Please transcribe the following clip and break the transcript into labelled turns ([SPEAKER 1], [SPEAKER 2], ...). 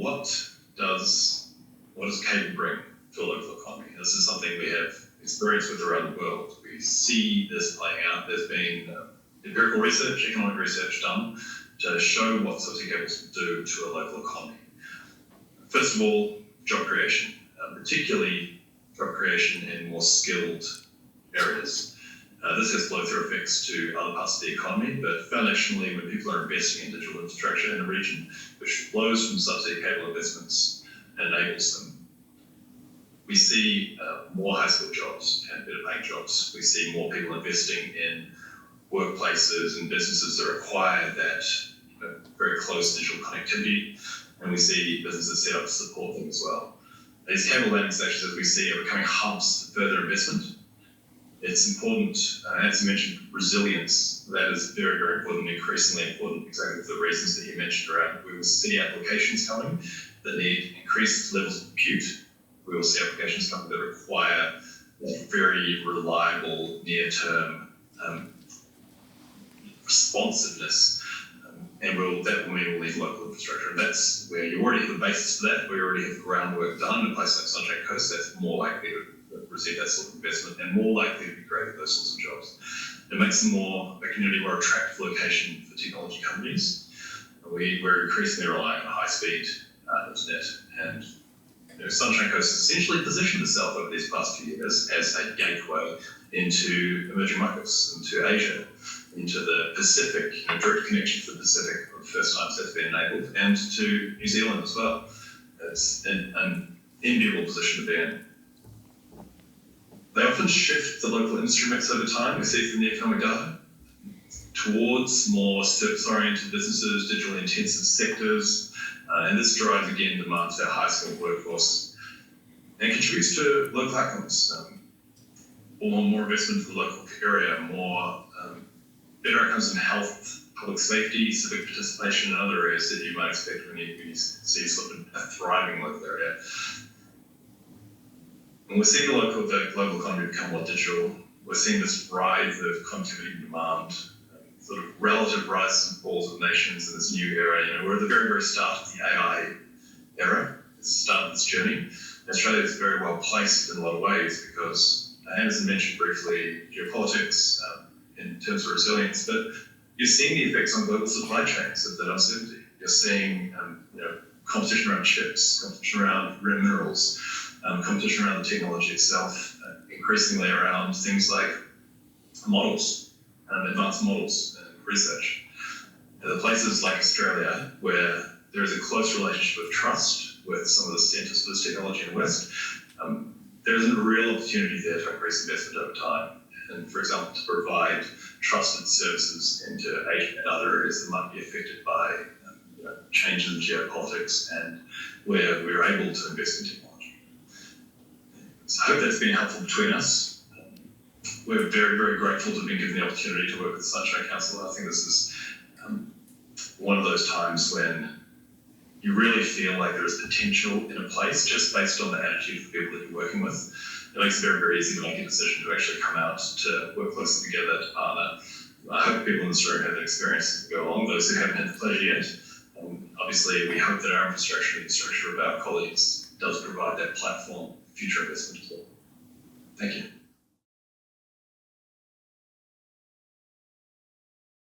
[SPEAKER 1] what does cable bring to a local economy? This is something we have experience with around the world. We see this playing out. There's been empirical research, economic research done to show what subsea cables will do to a local economy. First of all, job creation, particularly job creation in more skilled areas. This has flow-through effects to other parts of the economy, but foundationally, when people are investing in digital infrastructure in a region, which flows from subsea cable investments and enables them, we see more high-skilled jobs and better paying jobs. We see more people investing in workplaces and businesses that require that very close digital connectivity, and we see businesses set up to support them as well. These cable landing stations, as we see, are becoming hubs for further investment. It's important, as you mentioned, resilience. That is very, very important, increasingly important, exactly for the reasons that you mentioned around. We will see applications coming that need increased levels of compute. We will see applications coming that require very reliable, near-term responsiveness. And that will mean we'll need local infrastructure. And that's where you already have the basis for that. We already have the groundwork done in a place like Sunshine Coast. That's more likely to receive that sort of investment and more likely to be great at those sorts of jobs. It makes them a community more attractive location for technology companies. We're increasingly relying on high-speed internet, and Sunshine Coast has essentially positioned itself over these past few years as a gateway into emerging markets, into Asia, into the Pacific, direct connection to the Pacific for the first time that's been enabled, and to New Zealand as well. It's an enviable position to be in. They often shift the local industry mix over time, we see from the economic data, towards more service-oriented businesses, digitally intensive sectors, and this drives, again, demand for our high-skilled workforce and contributes to local outcomes. More investment in the local area, more better outcomes in health, public safety, civic participation, and other areas that you might expect when you see sort of a thriving local area. And we're seeing the global economy become more digital. We're seeing this rise of connectivity demand, sort of relative rises and falls of nations in this new era. We're at the very, very start of the AI era. It's the start of this journey. Australia is very well placed in a lot of ways because, as I mentioned briefly, geopolitics in terms of resilience, but you're seeing the effects on global supply chains of that uncertainty. You're seeing competition around chips, competition around rare minerals, competition around the technology itself, increasingly around things like models, advanced models and research. There are places like Australia where there is a close relationship of trust with some of the centres for this technology in the West. There is a real opportunity there to increase investment over time. And, for example, to provide trusted services into Asia and other areas that might be affected by changes in geopolitics and where we're able to invest in technology. So I hope that's been helpful between us. We're very, very grateful to have been given the opportunity to work with the Sunshine Council. I think this is one of those times when you really feel like there is potential in a place just based on the attitude of the people that you're working with. It makes it very, very easy to make a decision to actually come out to work closely together to partner. I hope people in this room have that experience to go along, those who haven't had the pleasure yet. Obviously, we hope that our infrastructure and the infrastructure of our colleagues does provide that platform for future investment as well. Thank you.